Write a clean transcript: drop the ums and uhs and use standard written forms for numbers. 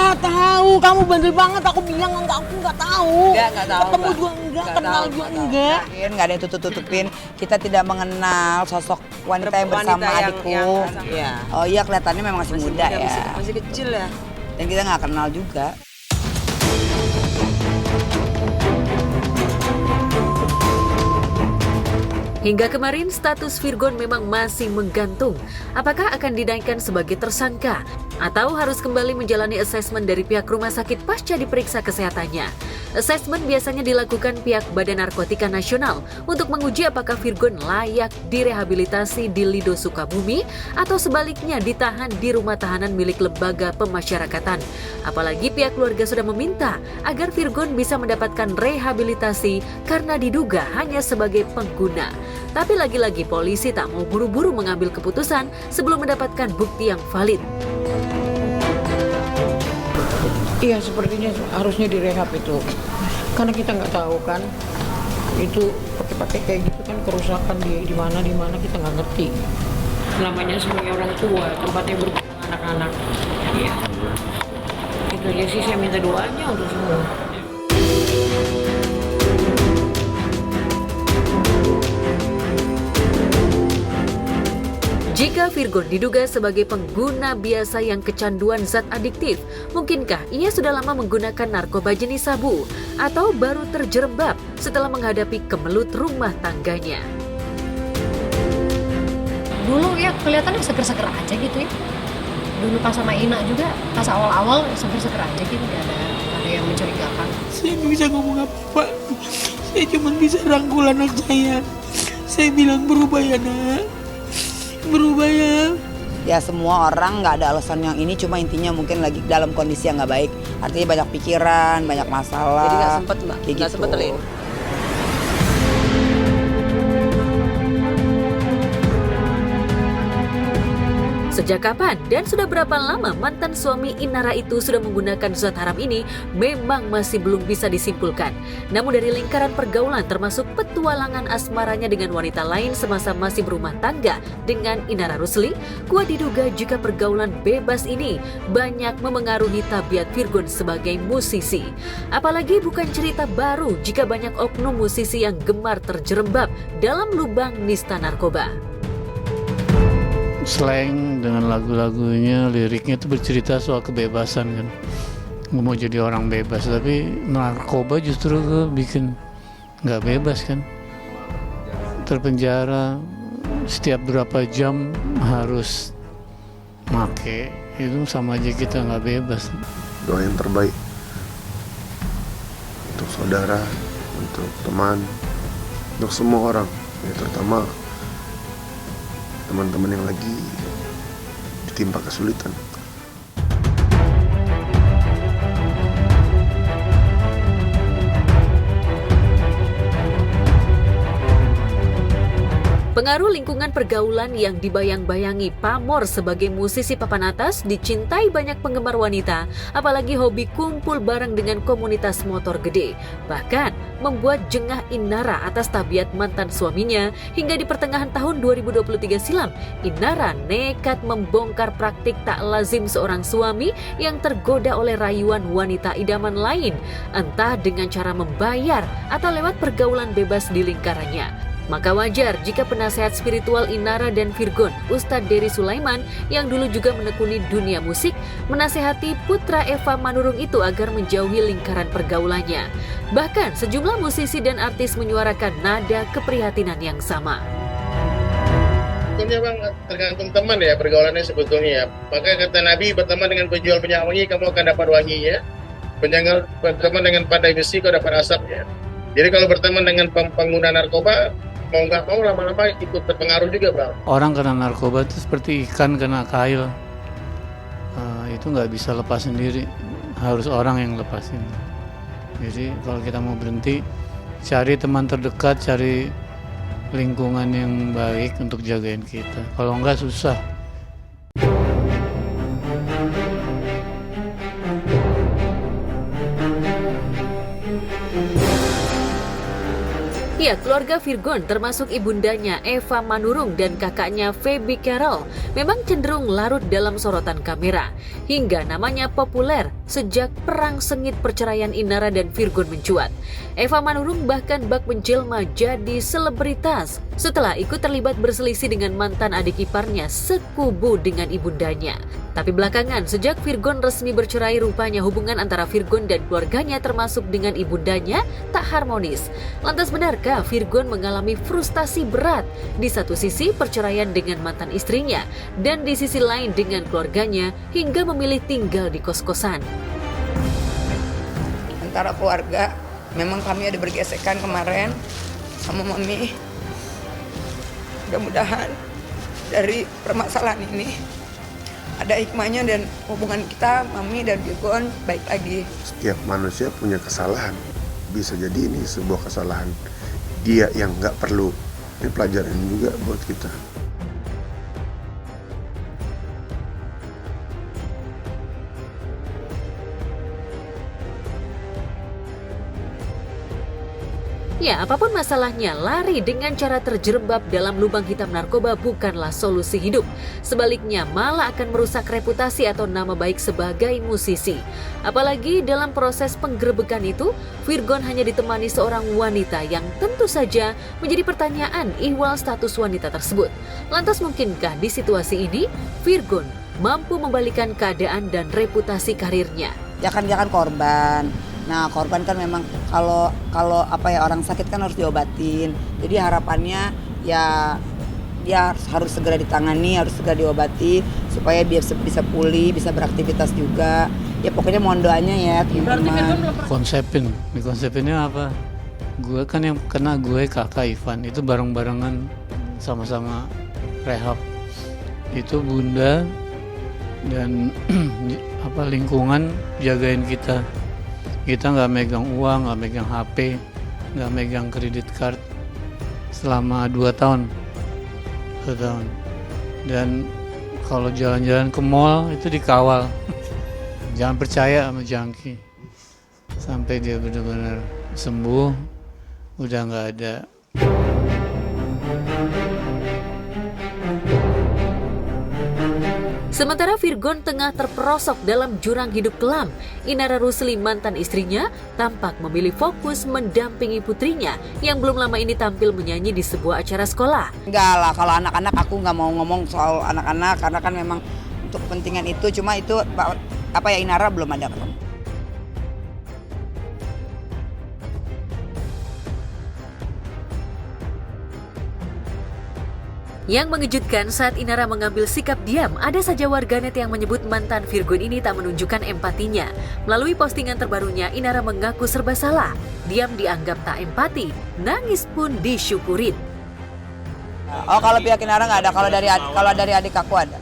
nggak tahu. Kamu bandel banget. Aku bilang enggak, aku nggak tahu. Nggak tahu. Ketemu juga enggak, kenal juga enggak. Nggak ada yang tutup-tutupin. Kita tidak mengenal sosok wanita yang bersama adikku. Iya. Oh iya, kelihatannya memang masih muda ya. Masih kecil ya. Dan kita nggak kenal juga. Hingga kemarin status Virgon memang masih menggantung. Apakah akan dinaikkan sebagai tersangka atau harus kembali menjalani asesmen dari pihak rumah sakit pasca diperiksa kesehatannya? Asesmen biasanya dilakukan pihak Badan Narkotika Nasional untuk menguji apakah Virgon layak direhabilitasi di Lido Sukabumi atau sebaliknya ditahan di rumah tahanan milik lembaga pemasyarakatan. Apalagi pihak keluarga sudah meminta agar Virgon bisa mendapatkan rehabilitasi karena diduga hanya sebagai pengguna. Tapi lagi-lagi polisi tak mau buru-buru mengambil keputusan sebelum mendapatkan bukti yang valid. Iya, sepertinya harusnya direhab itu. Karena kita nggak tahu kan, itu pakai kayak gitu kan kerusakan di mana kita nggak ngerti. Namanya sebagai orang tua, tempatnya berhubungan anak-anak. Iya. Itu aja sih, saya minta doanya untuk semua. Jika Virgon diduga sebagai pengguna biasa yang kecanduan zat adiktif, mungkinkah ia sudah lama menggunakan narkoba jenis sabu atau baru terjerembab setelah menghadapi kemelut rumah tangganya? Dulu ya kelihatannya seger-seger aja gitu ya. Dulu pas sama Ina juga, pas awal-awal seger-seger aja gitu, gak ada yang mencurigakan. Saya nggak bisa ngomong apa-apa. Saya cuma bisa rangkul anak saya. Saya bilang berubah ya nak. Berubah ya. Ya semua orang nggak ada alasan yang ini, cuma intinya mungkin lagi dalam kondisi yang nggak baik. Artinya banyak pikiran, banyak masalah. Jadi nggak sempet mbak, kayak nggak gitu. sempet Lin. Sejak kapan dan sudah berapa lama mantan suami Inara itu sudah menggunakan zat haram ini memang masih belum bisa disimpulkan. Namun dari lingkaran pergaulan termasuk petualangan asmaranya dengan wanita lain semasa masih berumah tangga dengan Inara Rusli, kuat diduga jika pergaulan bebas ini banyak memengaruhi tabiat Virgon sebagai musisi. Apalagi bukan cerita baru jika banyak oknum musisi yang gemar terjerembab dalam lubang nista narkoba. Slang dengan lagu-lagunya, liriknya itu bercerita soal kebebasan kan. Gue mau jadi orang bebas, tapi narkoba justru gue bikin nggak bebas kan. Terpenjara setiap berapa jam harus make, itu sama aja kita nggak bebas. Doa yang terbaik untuk saudara, untuk teman, untuk semua orang, ya, terutama teman-teman yang lagi ditimpa kesulitan. Pengaruh lingkungan pergaulan yang dibayang-bayangi pamor sebagai musisi papan atas dicintai banyak penggemar wanita, apalagi hobi kumpul bareng dengan komunitas motor gede. Bahkan membuat jengah Inara atas tabiat mantan suaminya hingga di pertengahan tahun 2023 silam, Inara nekat membongkar praktik tak lazim seorang suami yang tergoda oleh rayuan wanita idaman lain, entah dengan cara membayar atau lewat pergaulan bebas di lingkarannya. Maka wajar jika penasehat spiritual Inara dan Virgon, Ustadz Dery Sulaiman yang dulu juga menekuni dunia musik, menasehati putra Eva Manurung itu agar menjauhi lingkaran pergaulannya. Bahkan sejumlah musisi dan artis menyuarakan nada keprihatinan yang sama. Sebetulnya bang, tergantung teman ya pergaulannya sebetulnya ya. Maka kata Nabi, berteman dengan penjual minyak wangi kamu akan dapat wangi ya. Berteman dengan pandai besi kau dapat asap ya. Jadi kalau berteman dengan pengguna narkoba, mau nggak mau lama-lama ikut terpengaruh juga bang. Orang kena narkoba itu seperti ikan kena kail. Itu nggak bisa lepas sendiri, harus orang yang lepasin. Jadi kalau kita mau berhenti, cari teman terdekat, cari lingkungan yang baik untuk jagain kita. Kalau nggak susah. Ya, keluarga Virgon termasuk ibundanya Eva Manurung dan kakaknya Feby Carol memang cenderung larut dalam sorotan kamera. Hingga namanya populer sejak perang sengit perceraian Inara dan Virgon mencuat. Eva Manurung bahkan bak menjelma jadi selebritas setelah ikut terlibat berselisih dengan mantan adik iparnya sekubu dengan ibundanya. Tapi belakangan sejak Virgon resmi bercerai, rupanya hubungan antara Virgon dan keluarganya termasuk dengan ibundanya tak harmonis. Lantas benarkah Virgon mengalami frustasi berat? Di satu sisi perceraian dengan mantan istrinya dan di sisi lain dengan keluarganya hingga memilih tinggal di kos-kosan. Antara keluarga, memang kami ada bergesekan kemarin sama Mami. Mudah-mudahan dari permasalahan ini ada hikmahnya dan hubungan kita, Mami dan Virgon, baik lagi. Setiap manusia punya kesalahan. Bisa jadi ini sebuah kesalahan dia yang nggak perlu. Ini pelajaran juga buat kita. Ya, apapun masalahnya, lari dengan cara terjerembab dalam lubang hitam narkoba bukanlah solusi hidup. Sebaliknya, malah akan merusak reputasi atau nama baik sebagai musisi. Apalagi dalam proses penggerebekan itu, Virgon hanya ditemani seorang wanita yang tentu saja menjadi pertanyaan ihwal status wanita tersebut. Lantas mungkinkah di situasi ini, Virgon mampu membalikan keadaan dan reputasi karirnya? Jangan korban. Nah, korban kan memang kalau orang sakit kan harus diobatin. Jadi harapannya ya dia harus segera ditangani, harus segera diobati supaya dia bisa pulih, bisa beraktivitas juga. Ya pokoknya mohon doanya ya teman-teman. Konsepinnya apa? Gue kan yang kena, gue kakak Ivan itu bareng-barengan sama-sama rehab. Itu bunda dan lingkungan jagain kita. Kita nggak megang uang, nggak megang HP, nggak megang kredit card selama 2 tahun. Dan kalau jalan-jalan ke mall itu dikawal. Jangan percaya sama junkie. Sampai dia benar-benar sembuh, udah nggak ada. Sementara Virgon tengah terperosok dalam jurang hidup kelam, Inara Rusli, mantan istrinya, tampak memilih fokus mendampingi putrinya yang belum lama ini tampil menyanyi di sebuah acara sekolah. Enggak lah, kalau anak-anak aku nggak mau ngomong soal anak-anak karena kan memang untuk kepentingan itu. Cuma itu Inara belum ada. Yang mengejutkan saat Inara mengambil sikap diam, ada saja warganet yang menyebut mantan Virgon ini tak menunjukkan empatinya. Melalui postingan terbarunya, Inara mengaku serba salah. Diam dianggap tak empati, nangis pun disyukurin. Oh, kalau pihak Inara nggak ada, kalau dari adik aku ada.